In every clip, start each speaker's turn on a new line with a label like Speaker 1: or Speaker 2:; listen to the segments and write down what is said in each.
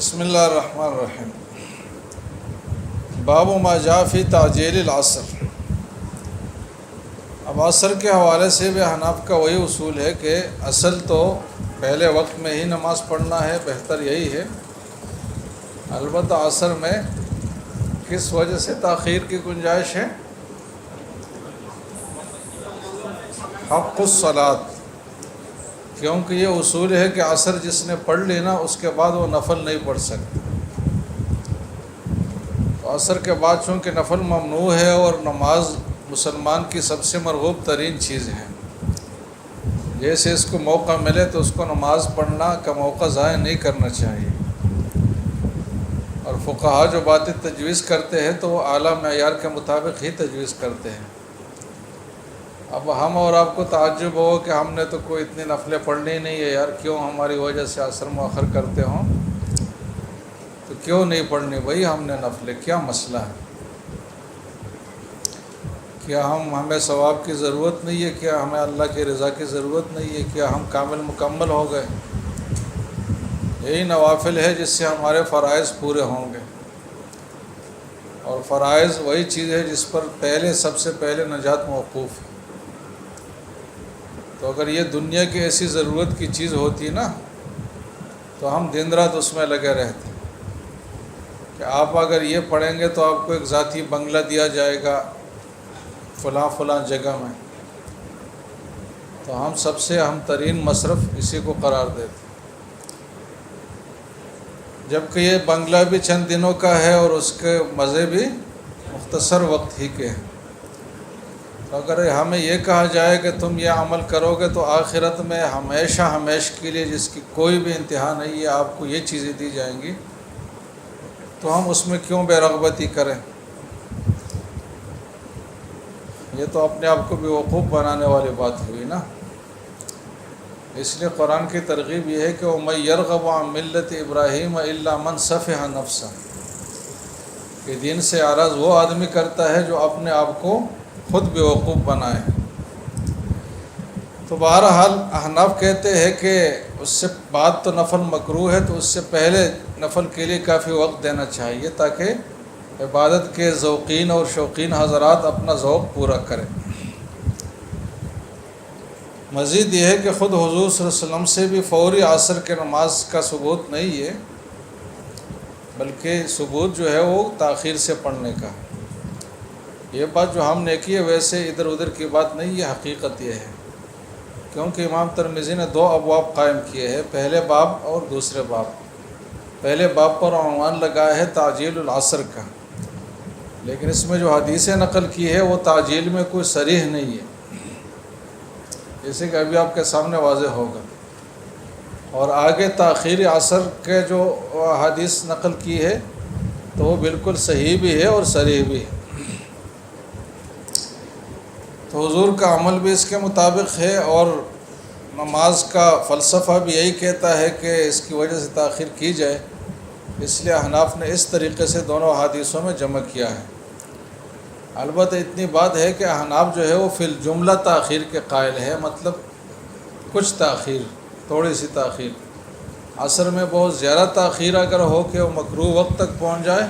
Speaker 1: بسم اللہ الرحمن الرحیم۔ باب ما جاء فی تعجیل العصر۔ اب عصر کے حوالے سے بھی احناف کا وہی اصول ہے کہ اصل تو پہلے وقت میں ہی نماز پڑھنا ہے، بہتر یہی ہے۔ البتہ عصر میں کس وجہ سے تاخیر کی گنجائش ہے؟ حق الصلاۃ، کیونکہ یہ اصول ہے کہ عصر جس نے پڑھ لی نا اس کے بعد وہ نفل نہیں پڑھ سکتا۔ تو عصر کے بعد چونکہ نفل ممنوع ہے اور نماز مسلمان کی سب سے مرغوب ترین چیز ہے، جیسے اس کو موقع ملے تو اس کو نماز پڑھنا کا موقع ضائع نہیں کرنا چاہیے۔ اور فقہا جو باتیں تجویز کرتے ہیں تو وہ اعلیٰ معیار کے مطابق ہی تجویز کرتے ہیں۔ اب ہم اور آپ کو تعجب ہو کہ ہم نے تو کوئی اتنی نفلیں پڑھنی نہیں ہے یار، کیوں ہماری وجہ سے عصر مؤخر کرتے ہوں؟ تو کیوں نہیں پڑھنی بھائی ہم نے نفلیں؟ کیا مسئلہ ہے؟ کیا ہمیں ثواب کی ضرورت نہیں ہے؟ کیا ہمیں اللہ کی رضا کی ضرورت نہیں ہے؟ کیا ہم کامل مکمل ہو گئے؟ یہی نوافل ہے جس سے ہمارے فرائض پورے ہوں گے، اور فرائض وہی چیز ہے جس پر پہلے سب سے پہلے نجات موقوف ہے۔ تو اگر یہ دنیا کی ایسی ضرورت کی چیز ہوتی نا تو ہم دن رات اس میں لگے رہتے کہ آپ اگر یہ پڑھیں گے تو آپ کو ایک ذاتی بنگلہ دیا جائے گا فلاں جگہ میں، تو ہم سب سے اہم ترین مصرف اسی کو قرار دیتے، جبکہ یہ بنگلہ بھی چند دنوں کا ہے اور اس کے مزے بھی مختصر وقت ہی کے ہیں۔ تو اگر ہمیں یہ کہا جائے کہ تم یہ عمل کرو گے تو آخرت میں ہمیشہ کے لیے، جس کی کوئی بھی انتہا نہیں ہے، آپ کو یہ چیزیں دی جائیں گی، تو ہم اس میں کیوں بے رغبتی کریں؟ یہ تو اپنے آپ کو بیوقوف بنانے والی بات ہوئی نا۔ اس لیے قرآن کی ترغیب یہ ہے کہ وَمَن يَرْغَبُ عَن مِلَّةِ إِبْرَاهِيمَ إِلَّا مَنْ سَفِهَ نَفْسَهُ، کہ دین سے اعراض وہ آدمی کرتا ہے جو اپنے آپ کو خود بیوقوف بنائے۔ تو بہرحال احناف کہتے ہیں کہ اس سے بعد تو نفل مکروہ ہے، تو اس سے پہلے نفل کے لیے کافی وقت دینا چاہیے تاکہ عبادت کے ذوقین اور شوقین حضرات اپنا ذوق پورا کریں۔ مزید یہ ہے کہ خود حضور صلی اللہ علیہ وسلم سے بھی فوری عصر کے نماز کا ثبوت نہیں ہے، بلکہ ثبوت جو ہے وہ تاخیر سے پڑھنے کا۔ یہ بات جو ہم نے کی ہے ویسے ادھر ادھر کی بات نہیں، یہ حقیقت یہ ہے، کیونکہ امام ترمذی نے 2 ابواب قائم کیے ہیں، پہلے باب اور دوسرے باب۔ پہلے باب پر عنوان لگایا ہے تعجیل العصر کا، لیکن اس میں جو حدیثیں نقل کی ہے وہ تعجیل میں کوئی صریح نہیں ہے، جیسے کہ ابھی آپ کے سامنے واضح ہوگا۔ اور آگے تاخیر عصر کے جو حدیث نقل کی ہے تو وہ بالکل صحیح بھی ہے اور صریح بھی ہے۔ تو حضور کا عمل بھی اس کے مطابق ہے، اور نماز کا فلسفہ بھی یہی کہتا ہے کہ اس کی وجہ سے تاخیر کی جائے، اس لیے احناف نے اس طریقے سے دونوں حدیثوں میں جمع کیا ہے۔ البتہ اتنی بات ہے کہ احناف جو ہے وہ فی الجملہ تاخیر کے قائل ہے، مطلب کچھ تاخیر، تھوڑی سی تاخیر۔ عصر میں بہت زیادہ تاخیر اگر ہو کہ وہ مکروہ وقت تک پہنچ جائے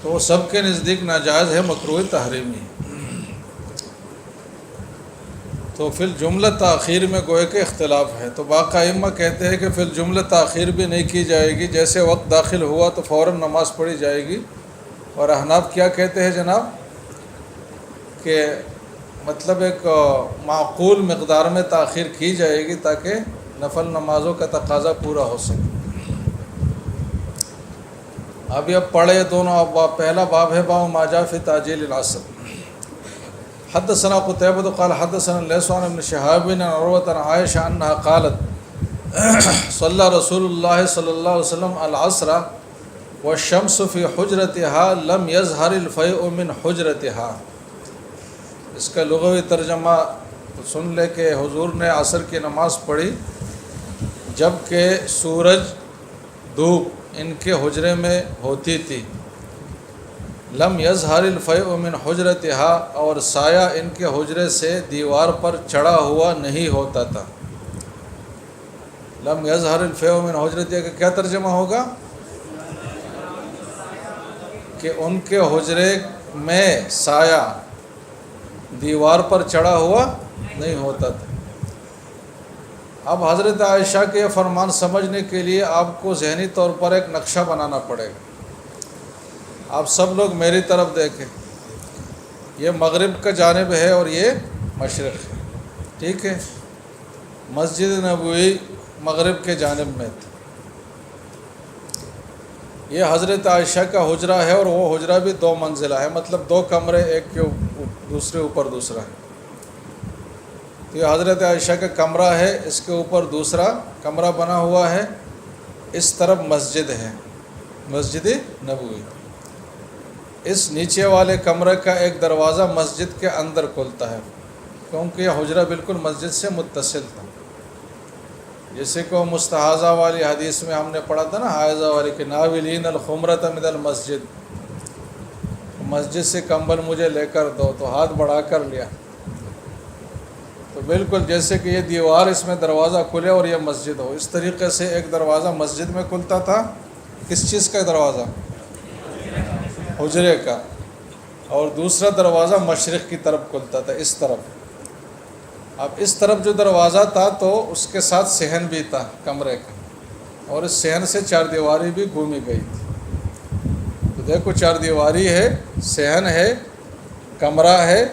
Speaker 1: تو وہ سب کے نزدیک ناجائز ہے، مکروہ تحریمی ہے۔ تو فی الجملہ تاخیر میں گوئے کہ اختلاف ہے، تو باقی ائمہ کہتے ہیں کہ فی الجملہ تاخیر بھی نہیں کی جائے گی، جیسے وقت داخل ہوا تو فوراً نماز پڑھی جائے گی۔ اور احناف کیا کہتے ہیں جناب کہ مطلب ایک معقول مقدار میں تاخیر کی جائے گی تاکہ نفل نمازوں کا تقاضا پورا ہو سکے۔ ابھی اب پڑھے دونوں ابواب۔ پہلا باب ہے باب ما جاء فی تعجیل العصر۔ حدثنا قتيبة قال حدثنا الليث عن ابن شهاب عن عروة عن عائشة أنها قالت صلى رسول الله صلى الله عليه وسلم العصر والشمس في حجرتها لم يظهر الفيء من حجرتها۔ اس کا لغوی ترجمہ سن لے کہ حضور نے عصر کی نماز پڑھی جب کہ سورج دھوپ ان کے حجرے میں ہوتی تھی، لم یظہر الفیء من حجرتها، اور سایہ ان کے حجرے سے دیوار پر چڑھا ہوا نہیں ہوتا تھا۔ لم یظہر الفیء من حجرتها کا کیا ترجمہ ہوگا؟ کہ ان کے حجرے میں سایہ دیوار پر چڑھا ہوا نہیں ہوتا تھا۔ اب حضرت عائشہ کے یہ فرمان سمجھنے کے لیے آپ کو ذہنی طور پر ایک نقشہ بنانا پڑے گا۔ آپ سب لوگ میری طرف دیکھیں، یہ مغرب کا جانب ہے اور یہ مشرق ہے، ٹھیک ہے۔ مسجد نبوی مغرب کے جانب میں تھی۔ یہ حضرت عائشہ کا حجرہ ہے اور وہ حجرہ بھی 2 منزلہ ہے، مطلب 2 کمرے، ایک کے دوسرے اوپر دوسرا ہے۔ تو یہ حضرت عائشہ کا کمرہ ہے، اس کے اوپر دوسرا کمرہ بنا ہوا ہے، اس طرف مسجد ہے، مسجد نبوی۔ اس نیچے والے کمرے کا ایک دروازہ مسجد کے اندر کھلتا ہے، کیونکہ یہ حجرہ بالکل مسجد سے متصل تھا۔ جیسے کہ وہ مستحاضہ والی حدیث میں ہم نے پڑھا تھا نا، حائضہ والی کہ ناولین الخمرۃ من المسجد، مسجد سے کمبل مجھے لے کر دو، تو ہاتھ بڑھا کر لیا۔ تو بالکل جیسے کہ یہ دیوار، اس میں دروازہ کھلے اور یہ مسجد ہو، اس طریقے سے ایک دروازہ مسجد میں کھلتا تھا۔ کس چیز کا دروازہ؟ حجرے کا۔ اور دوسرا دروازہ مشرق کی طرف کھلتا تھا، اس طرف۔ اب اس طرف جو دروازہ تھا تو اس کے ساتھ صحن بھی تھا کمرے کا، اور اس صحن سے 4 دیواری بھی گھومی گئی تھی۔ تو دیکھو 4 دیواری ہے، صحن ہے، کمرہ ہے،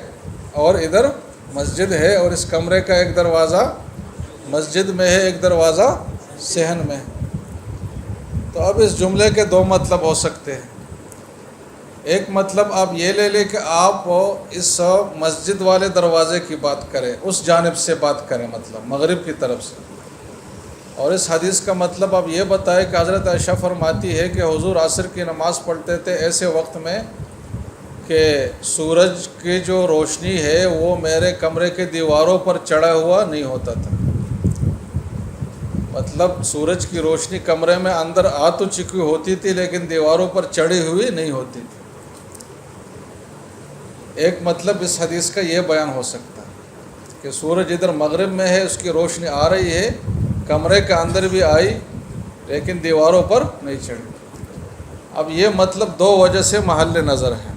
Speaker 1: اور ادھر مسجد ہے، اور اس کمرے کا ایک دروازہ مسجد میں ہے، ایک دروازہ صحن میں۔ تو اب اس جملے کے 2 مطلب ہو سکتے ہیں۔ ایک مطلب آپ یہ لے لیں کہ آپ اس مسجد والے دروازے کی بات کریں، اس جانب سے بات کریں، مطلب مغرب کی طرف سے۔ اور اس حدیث کا مطلب آپ یہ بتائیں کہ حضرت عائشہ فرماتی ہے کہ حضور عصر کی نماز پڑھتے تھے ایسے وقت میں کہ سورج کی جو روشنی ہے وہ میرے کمرے کے دیواروں پر چڑھا ہوا نہیں ہوتا تھا۔ مطلب سورج کی روشنی کمرے میں اندر آ تو چکی ہوتی تھی، لیکن دیواروں پر چڑھی ہوئی نہیں ہوتی تھی۔ ایک مطلب اس حدیث کا یہ بیان ہو سکتا ہے کہ سورج ادھر مغرب میں ہے، اس کی روشنی آ رہی ہے، کمرے کے اندر بھی آئی لیکن دیواروں پر نہیں چڑھی۔ اب یہ مطلب 2 وجہ سے محل نظر ہے۔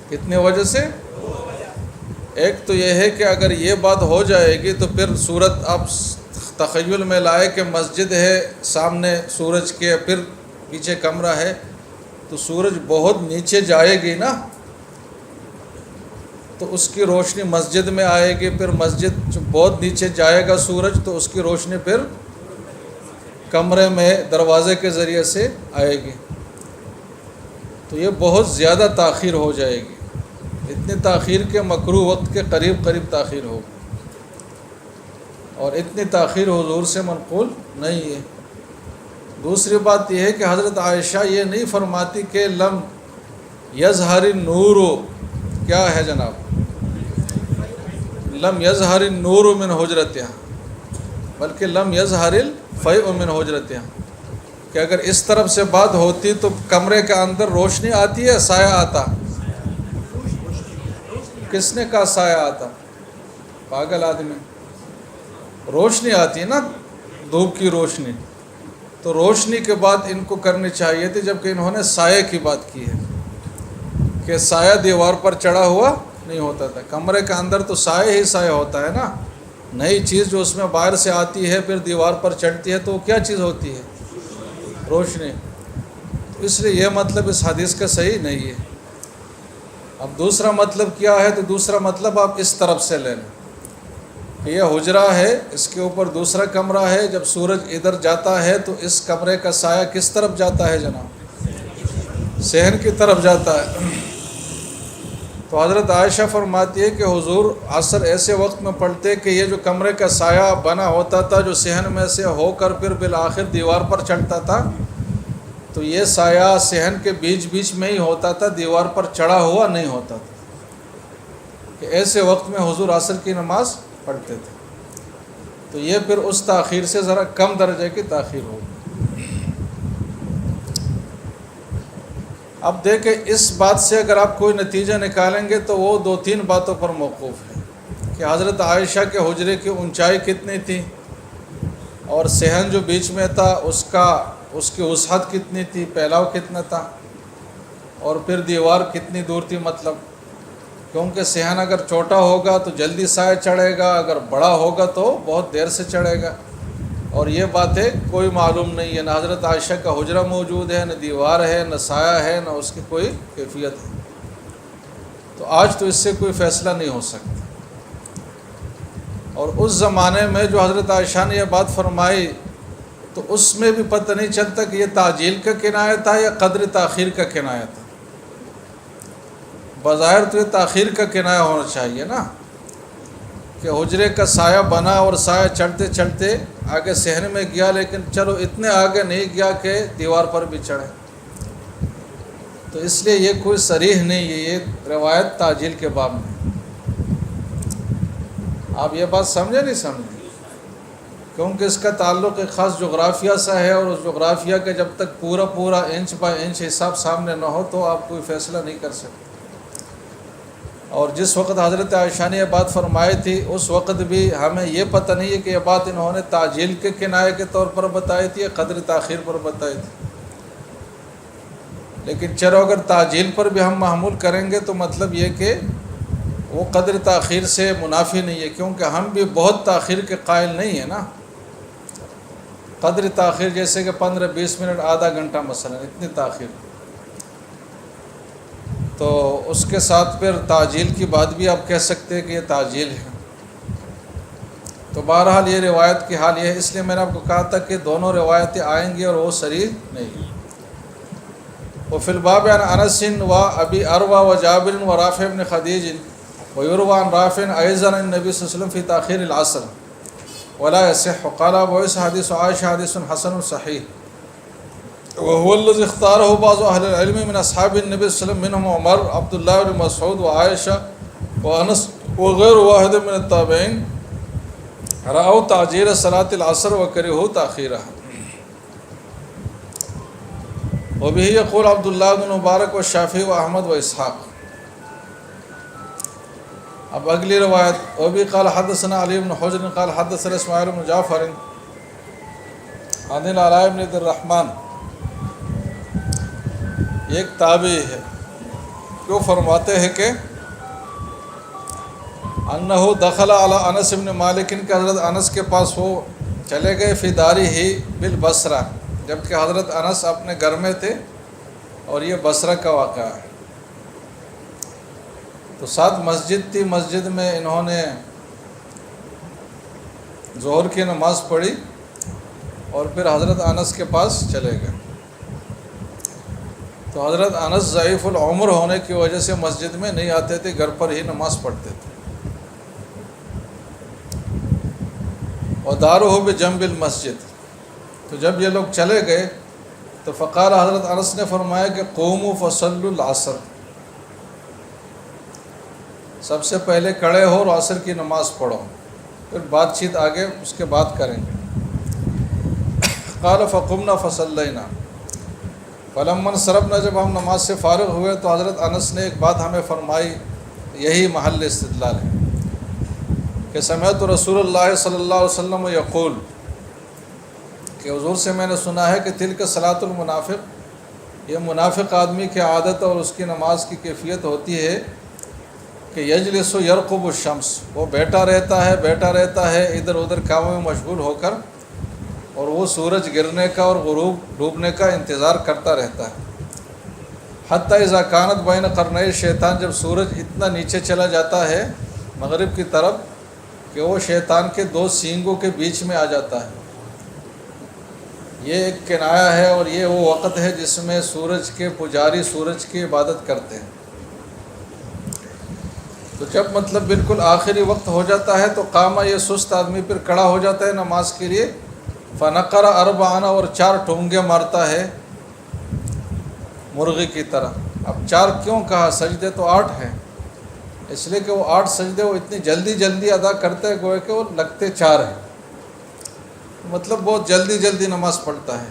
Speaker 1: کتنے وجہ سے؟ ایک تو یہ ہے کہ اگر یہ بات ہو جائے گی تو پھر صورت آپ تخیل میں لائے کہ مسجد ہے سامنے سورج کے، پھر پیچھے کمرہ ہے، تو سورج بہت نیچے جائے گی نا، تو اس کی روشنی مسجد میں آئے گی، پھر مسجد بہت نیچے جائے گا سورج، تو اس کی روشنی پھر کمرے میں دروازے کے ذریعے سے آئے گی، تو یہ بہت زیادہ تاخیر ہو جائے گی۔ اتنی تاخیر کے مکروہ وقت کے قریب قریب تاخیر ہوگی، اور اتنی تاخیر حضور سے منقول نہیں ہے۔ دوسری بات یہ ہے کہ حضرت عائشہ یہ نہیں فرماتی کہ لم یظہر النور، کیا ہے جناب؟ لم یظہر النور من حجرتہا، بلکہ لم یظہر الفیء من حجرتہا، کہ اگر اس طرف سے بات ہوتی تو کمرے کے اندر روشنی آتی ہے، سایہ آتا؟ کس نے کہا سایہ آتا؟ پاگل آدمی، روشنی آتی ہے نا، دھوپ کی روشنی، تو روشنی کے بعد ان کو کرنی چاہیے تھی، جبکہ انہوں نے سائے کی بات کی ہے کہ سایہ دیوار پر چڑھا ہوا نہیں ہوتا تھا۔ کمرے کے اندر تو سایہ ہی سایہ ہوتا ہے نا، نئی چیز جو اس میں باہر سے آتی ہے پھر دیوار پر چڑھتی ہے تو وہ کیا چیز ہوتی ہے؟ روشنی۔ تو اس لیے یہ مطلب اس حدیث کا صحیح نہیں ہے۔ اب دوسرا مطلب کیا ہے؟ تو دوسرا مطلب آپ اس طرف سے لے لیں کہ یہ حجرہ ہے، اس کے اوپر دوسرا کمرہ ہے، جب سورج ادھر جاتا ہے تو اس کمرے کا سایہ کس طرف جاتا ہے جناب؟ صحن کی طرف جاتا ہے۔ تو حضرت عائشہ فرماتی ہے کہ حضور عصر ایسے وقت میں پڑھتے کہ یہ جو کمرے کا سایہ بنا ہوتا تھا جو صحن میں سے ہو کر پھر بالآخر دیوار پر چڑھتا تھا، تو یہ سایہ صحن کے بیچ بیچ میں ہی ہوتا تھا، دیوار پر چڑھا ہوا نہیں ہوتا تھا، کہ ایسے وقت میں حضور عصر کی نماز پڑھتے تھے۔ تو یہ پھر اس تاخیر سے ذرا کم درجے کی تاخیر ہوگی۔ اب دیکھیں اس بات سے اگر آپ کوئی نتیجہ نکالیں گے تو وہ 2-3 باتوں پر موقوف ہے کہ حضرت عائشہ کے حجرے کی اونچائی کتنی تھی، اور صحن جو بیچ میں تھا اس کی وسعت کتنی تھی، پھیلاؤ کتنا تھا، اور پھر دیوار کتنی دور تھی، مطلب کیونکہ صحن اگر چھوٹا ہوگا تو جلدی سایہ چڑھے گا، اگر بڑا ہوگا تو بہت دیر سے چڑھے گا، اور یہ باتیں کوئی معلوم نہیں ہے، نہ حضرت عائشہ کا حجرہ موجود ہے، نہ دیوار ہے، نہ سایہ ہے، نہ اس کی کوئی کیفیت ہے، تو آج تو اس سے کوئی فیصلہ نہیں ہو سکتا۔ اور اس زمانے میں جو حضرت عائشہ نے یہ بات فرمائی تو اس میں بھی پتہ نہیں چلتا کہ یہ تعجیل کا کنایہ تھا یا قدر تاخیر کا کنایہ تھا۔ بظاہر تو یہ تاخیر کا کنایہ ہونا چاہیے نا، کہ حجرے کا سایہ بنا اور سایہ چڑھتے چڑھتے آگے صحن میں گیا، لیکن چلو اتنے آگے نہیں گیا کہ دیوار پر بھی چڑھے، تو اس لیے یہ کوئی صریح نہیں ہے، یہ روایت تعجیل کے باب میں۔ آپ یہ بات سمجھے نہیں سمجھے؟ کیونکہ اس کا تعلق ایک خاص جغرافیہ سے ہے، اور اس جغرافیہ کے جب تک پورا انچ بائی انچ حساب سامنے نہ ہو تو آپ کوئی فیصلہ نہیں کر سکتے۔ اور جس وقت حضرت عائشہ نے یہ بات فرمائی تھی اس وقت بھی ہمیں یہ پتہ نہیں ہے کہ یہ بات انہوں نے تعجیل کے کنایے کے طور پر بتائی تھی یا قدر تاخیر پر بتائی تھی، لیکن چلو اگر تعجیل پر بھی ہم محمول کریں گے تو مطلب یہ کہ وہ قدر تاخیر سے منافی نہیں ہے، کیونکہ ہم بھی بہت تاخیر کے قائل نہیں ہیں نا۔ قدر تاخیر جیسے کہ 15-20 منٹ، آدھا گھنٹہ مثلا، اتنی تاخیر، تو اس کے ساتھ پھر تعجیل کی بات بھی آپ کہہ سکتے ہیں کہ یہ تعجیل ہے۔ تو بہرحال یہ روایت کی حال یہ ہے، اس لیے میں نے آپ کو کہا تھا کہ دونوں روایتیں آئیں گی اور وہ صریح نہیں۔ وفی الباب عن انس و ابی اروہ و جابر و رافع بن خدیج ویروى عن رافع ایضا عن النبی صلی اللہ علیہ وسلم فی تاخیر العصر ولا يصح قال ابو عیسیٰ حدیث عائشہ حدیث حسن صحیح وهو الذي اختاره بعض اهل العلم من اصحاب النبي صلی اللہ علیہ وسلم منهم عمر عبد الله بن مسعود وعائشہ وانس وغیر واحد من التابعین رأوا تعجیل صلاة العصر وکرهوا تاخیرها۔ وبه يقول عبد الله بن مبارک والشافعی واحمد واسحاق۔ اب اگلی روایت، وبه قال حدثنا علی بن حجر قال حدثنا اسماعیل بن جعفر عن العلاء بن عبد الرحمن، یہ ایک تابعی ہے، جو فرماتے ہیں کہ انہ دخل علی انس بن مالک، کہ حضرت انس کے پاس وہ چلے گئے، فی داری ہی بالبصرہ، جبکہ حضرت انس اپنے گھر میں تھے، اور یہ بصرہ کا واقعہ ہے۔ تو ساتھ مسجد تھی، مسجد میں انہوں نے ظہر کی نماز پڑھی اور پھر حضرت انس کے پاس چلے گئے۔ تو حضرت انس ضعیف العمر ہونے کی وجہ سے مسجد میں نہیں آتے تھے، گھر پر ہی نماز پڑھتے تھے۔ ودارہ بجنب المسجد، تو جب یہ لوگ چلے گئے تو فقال، حضرت انس نے فرمایا کہ قوموا فصلوا العصر، سب سے پہلے کھڑے ہو اور عصر کی نماز پڑھو، پھر بات چیت آگے اس کے بعد کریں گے۔ قال فقمنا فصلینا فلما انصرفنا، جب ہم نماز سے فارغ ہوئے تو حضرت انس نے ایک بات ہمیں فرمائی، یہی محل استدلال ہے، کہ سمعت رسول اللہ صلی اللہ علیہ وسلم یقول، کہ حضور سے میں نے سنا ہے کہ تلک صلاۃ المنافق، یہ منافق آدمی کی عادت اور اس کی نماز کی کیفیت ہوتی ہے کہ یجلس یرقب الشمس، وہ بیٹھا رہتا ہے ادھر ادھر کاموں میں مشغول ہو کر، اور وہ سورج گرنے کا اور غروب ڈوبنے کا انتظار کرتا رہتا ہے، حتی اذا کانت بین قرنی شیطان، جب سورج اتنا نیچے چلا جاتا ہے مغرب کی طرف کہ وہ شیطان کے دو سینگوں کے بیچ میں آ جاتا ہے۔ یہ ایک کنایہ ہے، اور یہ وہ وقت ہے جس میں سورج کے پجاری سورج کی عبادت کرتے ہیں۔ تو جب مطلب بالکل آخری وقت ہو جاتا ہے تو قامہ، یہ سست آدمی پھر کھڑا ہو جاتا ہے نماز کے لیے، فنقر اربعا، اور 4 ٹھونگے مارتا ہے مرغی کی طرح۔ اب 4 کیوں کہا؟ سجدے تو 8 ہیں، اس لیے کہ وہ 8 سجدے وہ اتنی جلدی ادا کرتے ہیں گویا کہ وہ لگتے 4 ہیں، مطلب بہت جلدی نماز پڑھتا ہے۔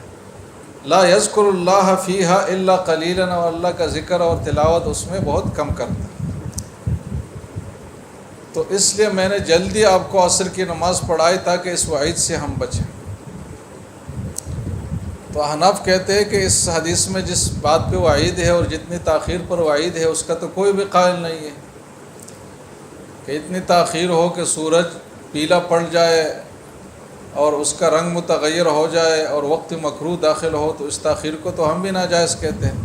Speaker 1: لا یذکر اللہ فیہا الا قلیلا، اور اللہ کا ذکر اور تلاوت اس میں بہت کم کرتا ہے۔ تو اس لیے میں نے جلدی آپ کو عصر کی نماز پڑھائی تاکہ اس وعید سے ہم بچیں۔ تو احناف کہتے ہیں کہ اس حدیث میں جس بات پہ وعید ہے اور جتنی تاخیر پر وعید ہے اس کا تو کوئی بھی قائل نہیں ہے کہ اتنی تاخیر ہو کہ سورج پیلا پڑ جائے اور اس کا رنگ متغیر ہو جائے اور وقت مکروہ داخل ہو، تو اس تاخیر کو تو ہم بھی ناجائز کہتے ہیں۔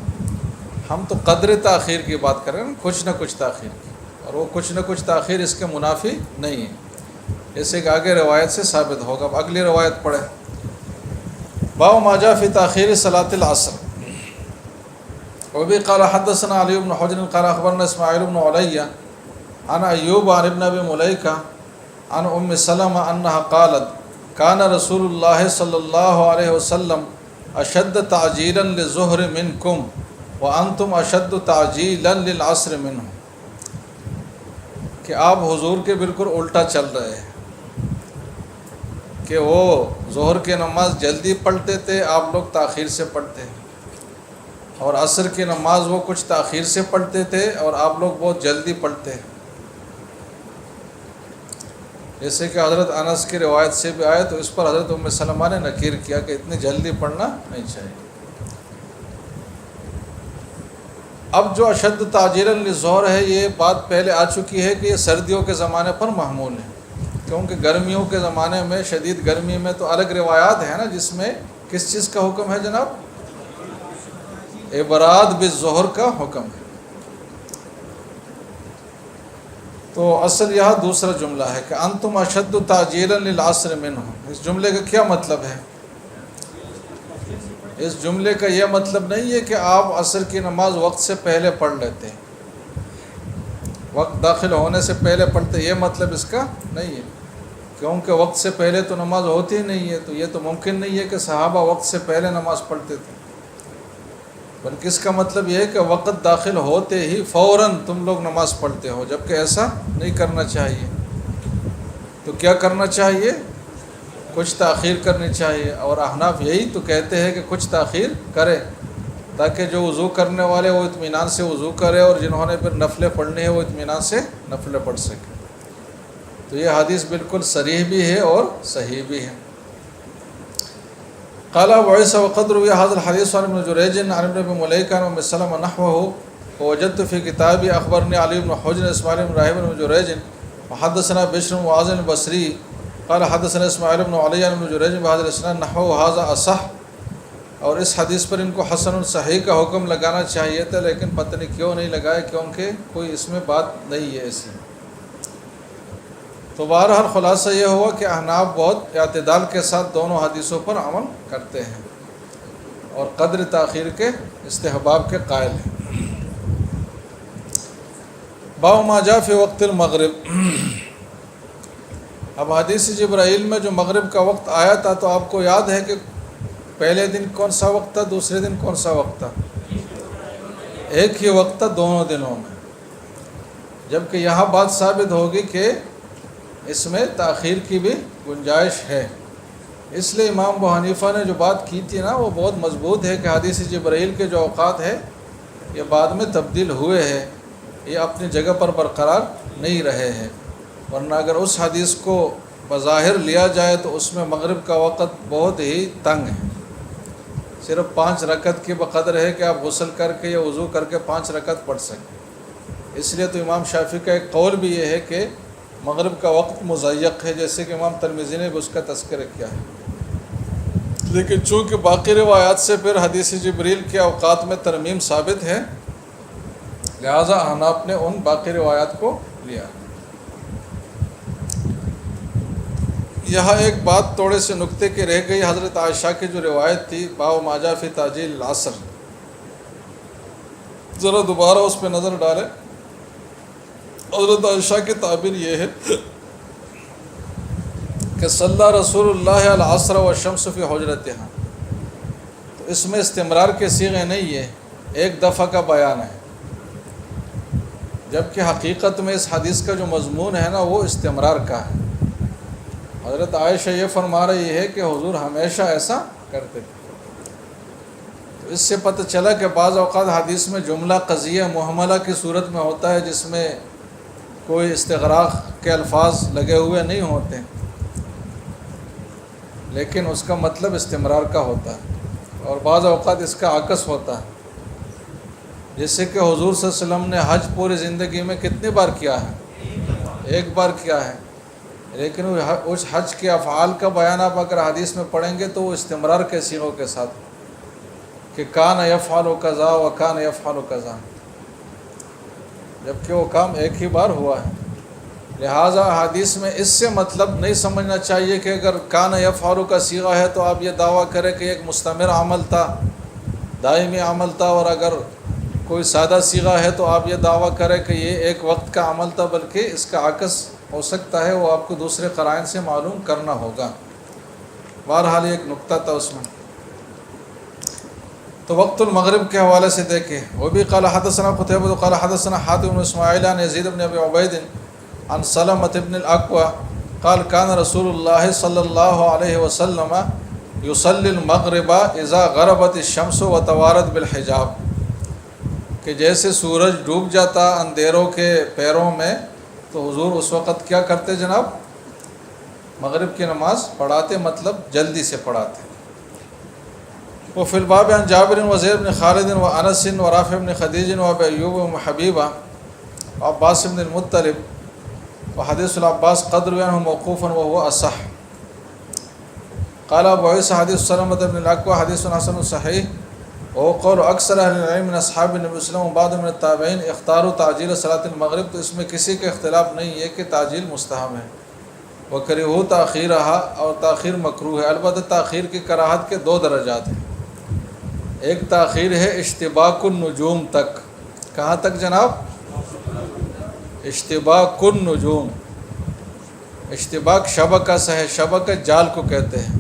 Speaker 1: ہم تو قدر تاخیر کی بات کر رہے ہیں، کچھ نہ کچھ تاخیر کی، اور وہ کچھ نہ کچھ تاخیر اس کے منافی نہیں ہے، جیسے کہ آگے روایت سے ثابت ہوگا۔ اب اگلی روایت پڑھیں۔ باب ما جاء فی تاخیر صلاۃ العصر وبه قال حدثنا علی بن حجر قال اخبرنا اسماعیل بن علیہ عن ایوب عن ابن ابی ملیکہ عن ام سلمہ انها قالت کان رسول اللہ صلی اللہ علیہ وسلم اشد تعجیلا للظہر منکم وانتم اشد تعجیلا للعصر منہ، کہ آپ حضور کے بالکل الٹا چل رہے ہیں، کہ وہ ظہر کی نماز جلدی پڑھتے تھے، آپ لوگ تاخیر سے پڑھتے ہیں، اور عصر کی نماز وہ کچھ تاخیر سے پڑھتے تھے اور آپ لوگ بہت جلدی پڑھتے ہیں۔ جیسے کہ حضرت انس کی روایت سے بھی آئے، تو اس پر حضرت ام سلمہ نے نکیر کیا کہ اتنی جلدی پڑھنا نہیں چاہیے۔ اب جو اشد تعجیلا للظہر ہے، یہ بات پہلے آ چکی ہے کہ یہ سردیوں کے زمانے پر محمول ہے، کیونکہ گرمیوں کے زمانے میں، شدید گرمی میں تو الگ روایات ہیں نا، جس میں کس چیز کا حکم ہے جناب؟ ابراد بالظہر کا حکم ہے۔ تو اصل یہاں دوسرا جملہ ہے کہ انتم اشد تعجیلا للعصر منہ۔ اس جملے کا کیا مطلب ہے؟ اس جملے کا یہ مطلب نہیں ہے کہ آپ عصر کی نماز وقت سے پہلے پڑھ لیتے ہیں، وقت داخل ہونے سے پہلے پڑھتے، یہ مطلب اس کا نہیں ہے، کیونکہ وقت سے پہلے تو نماز ہوتی نہیں ہے، تو یہ تو ممکن نہیں ہے کہ صحابہ وقت سے پہلے نماز پڑھتے تھے، بلکہ اس کا مطلب یہ ہے کہ وقت داخل ہوتے ہی فوراً تم لوگ نماز پڑھتے ہو، جبکہ ایسا نہیں کرنا چاہیے۔ تو کیا کرنا چاہیے؟ کچھ تاخیر کرنی چاہیے، اور احناف یہی تو کہتے ہیں کہ کچھ تاخیر کرے، تاکہ جو وضو کرنے والے وہ اطمینان سے وضو کرے، اور جنہوں نے پھر نفلیں پڑھنی ہے وہ اطمینان سے نفلیں پڑھ سکے۔ تو یہ حدیث بالکل صریح بھی ہے اور صحیح بھی ہے۔ قال ابو عیسیٰ وقد روی هذا الحديث عن ابن جریج عن ابن ابی ملیکہ عن ام سلمہ نحوه ووجدت في کتابی اخبرنی علی بن حجر اسماعیل بن راہب بن جریج وحدثنا بشر بن معاذ البصری قال حدثنا اسماعیل بن علی عن ابن جریج بهذا الاسناد نحوه هذا اصح۔ اور اس حدیث پر ان کو حسن صحیح کا حکم لگانا چاہیے تھا، لیکن پتہ نہیں کیوں نہیں لگایا، کیونکہ کوئی اس میں بات نہیں ہے ایسی۔ تو بہرحال خلاصہ یہ ہوا کہ احناف بہت اعتدال کے ساتھ دونوں حدیثوں پر عمل کرتے ہیں اور قدر تاخیر کے استحباب کے قائل ہیں۔ باب ما جاء فی وقت المغرب۔ اب حدیث جبرائیل میں جو مغرب کا وقت آیا تھا، تو آپ کو یاد ہے کہ پہلے دن کون سا وقت تھا، دوسرے دن کون سا وقت تھا؟ ایک ہی وقت تھا دونوں دنوں میں، جبکہ یہاں بات ثابت ہوگی کہ اس میں تاخیر کی بھی گنجائش ہے۔ اس لیے امام ابو حنیفہ نے جو بات کی تھی نا، وہ بہت مضبوط ہے کہ حدیث جبرائیل کے جو اوقات ہیں یہ بعد میں تبدیل ہوئے ہیں، یہ اپنی جگہ پر برقرار نہیں رہے ہیں، ورنہ اگر اس حدیث کو بظاہر لیا جائے تو اس میں مغرب کا وقت بہت ہی تنگ ہے، صرف 5 رکعت کے بقدر ہے کہ آپ غسل کر کے یا وضو کر کے 5 رکعت پڑھ سکیں۔ اس لیے تو امام شافعی کا ایک قول بھی یہ ہے کہ مغرب کا وقت مضیق ہے، جیسے کہ امام ترمذی نے بھی اس کا تذکرہ کیا ہے، لیکن چونکہ باقی روایات سے پھر حدیث جبریل کے اوقات میں ترمیم ثابت ہے، لہذا احناف نے ان باقی روایات کو لیا۔ یہاں ایک بات تھوڑے سے نکتے کی رہ گئی، حضرت عائشہ کی جو روایت تھی باب ما جاء فی تعجیل العصر، ذرا دوبارہ اس پہ نظر ڈالیں۔ حضرت عائشہ کی تعبیر یہ ہے کہ صلی رسول اللہ العصر والشمس فی حجرتہا، تو اس میں استمرار کے صیغے نہیں ہے، ایک دفعہ کا بیان ہے، جبکہ حقیقت میں اس حدیث کا جو مضمون ہے نا وہ استمرار کا ہے۔ حضرت عائشہ یہ فرما رہی ہے کہ حضور ہمیشہ ایسا کرتے تھے۔ تو اس سے پتہ چلا کہ بعض اوقات حدیث میں جملہ قضیہ محملہ کی صورت میں ہوتا ہے، جس میں کوئی استغراق کے الفاظ لگے ہوئے نہیں ہوتے، لیکن اس کا مطلب استمرار کا ہوتا ہے۔ اور بعض اوقات اس کا عکس ہوتا ہے، جیسے کہ حضور صلی اللہ علیہ وسلم نے حج پوری زندگی میں کتنی بار کیا ہے؟ ایک بار کیا ہے، لیکن اس حج کے افعال کا بیان آپ اگر حدیث میں پڑھیں گے تو وہ استمرار کے صیغوں کے ساتھ کہ کان یفعل کذا و کان یفعل کذا، جبکہ وہ کام ایک ہی بار ہوا ہے۔ لہٰذا حدیث میں اس سے مطلب نہیں سمجھنا چاہیے کہ اگر کان یفعل کا صیغہ ہے تو آپ یہ دعویٰ کریں کہ ایک مستمر عمل تھا، دائمی عمل تھا، اور اگر کوئی سادہ صیغہ ہے تو آپ یہ دعویٰ کریں کہ یہ ایک وقت کا عمل تھا، بلکہ اس کا عکس ہو سکتا ہے، وہ آپ کو دوسرے قرائن سے معلوم کرنا ہوگا۔ بہرحال ایک نقطہ تھا اس میں۔ تو وقت المغرب کے حوالے سے دیکھیں، وہ بھی قال حدثنا قتيبة قال حدثنا حاتم بن اسماعیل عن یزید بن ابی عبید عن سلمة بن الاکوع قال كان رسول اللہ صلی اللہ علیہ وسلم يصلي المغرب اذا غربت الشمس وتوارت بالحجاب، کہ جیسے سورج ڈوب جاتا اندھیروں کے پیروں میں تو حضور اس وقت کیا کرتے جناب؟ مغرب کی نماز پڑھاتے، مطلب جلدی سے پڑھاتے۔ وفي الباب عن جابر وزيد بن خالد وانس ورافع بن خديج وابي ايوب وحبيبه وعباس بن المطلب، وحديث العباس قد روي عنه موقوفا وهو اصح۔ قال ابو عيسى حديث سلمة بن الاكوع حديث حسن صحيح، وهو قول اکثر اہل العلم من اصحاب النبی صلی اللہ علیہ وسلم وبعض من التابعین اختاروا تعجیل صلاۃ المغرب، تو اس میں کسی کا اختلاف نہیں ہے کہ تعجیل مستحب ہے، وکرہوا تاخیرہا، اور تاخیر مکروہ ہے۔ البتہ تاخیر کی کراہت کے دو درجات ہیں، ایک تاخیر ہے اشتباک النجوم تک، کہاں تک جناب؟ اشتباک النجوم، اشتباک شبکہ سے ہے، شبکہ جال کو کہتے ہیں،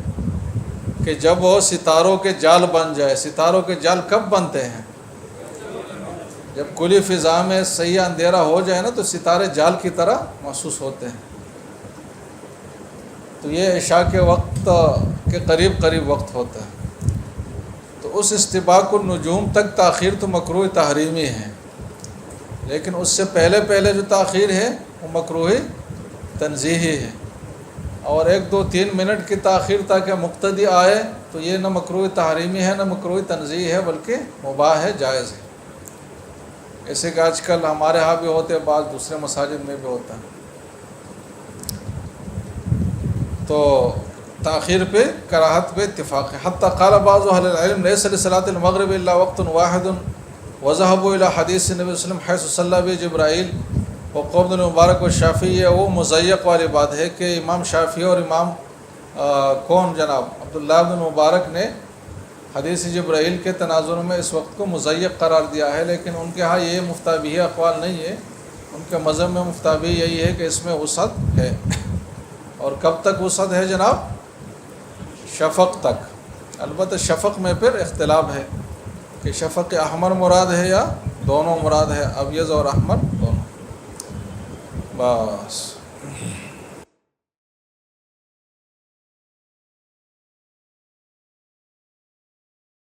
Speaker 1: کہ جب وہ ستاروں کے جال بن جائے۔ ستاروں کے جال کب بنتے ہیں؟ جب کلی فضا میں صحیح اندھیرا ہو جائے نا تو ستارے جال کی طرح محسوس ہوتے ہیں۔ تو یہ عشاء کے وقت کے قریب قریب وقت ہوتا ہے، تو اس استباق النجوم تک تاخیر تو مکروہ تحریمی ہے، لیکن اس سے پہلے پہلے جو تاخیر ہے وہ مکروہ تنزیہی ہے، اور 1 2 3 منٹ کی تاخیر تاکہ مقتدی آئے تو یہ نہ مکروہ تحریمی ہے نہ مکروہ تنزیہی ہے، بلکہ مباح ہے، جائز ہے، ایسے کہ آج کل ہمارے ہاں بھی ہوتے ہیں، بعض دوسرے مساجد میں بھی ہوتا ہے۔ تو تاخیر پہ کراہت پہ اتفاق ہے۔ حتی قال بعض اہل العلم لیس لصلاۃ المغرب الا وقت واحد وذهبوا الى حدیث نبی صلی اللہ علیہ وسلم حیث صلی به جبرائیل وقول ابن مبارک والشافعی، وہ مضیق والی بات ہے کہ امام شافعی اور امام کون جناب عبداللہ بن مبارک نے حدیث جبرائیل کے تناظر میں اس وقت کو مضیق قرار دیا ہے، لیکن ان کے ہاں یہ مفتابی اقوال نہیں ہے، ان کے مذہب میں مفتابی یہی ہے کہ اس میں وسعت ہے۔ اور کب تک وسعت ہے جناب؟ شفق تک۔ البتہ شفق میں پھر اختلاف ہے کہ شفق احمر مراد ہے یا دونوں مراد ہے، ابیض اور احمر دونوں۔ بس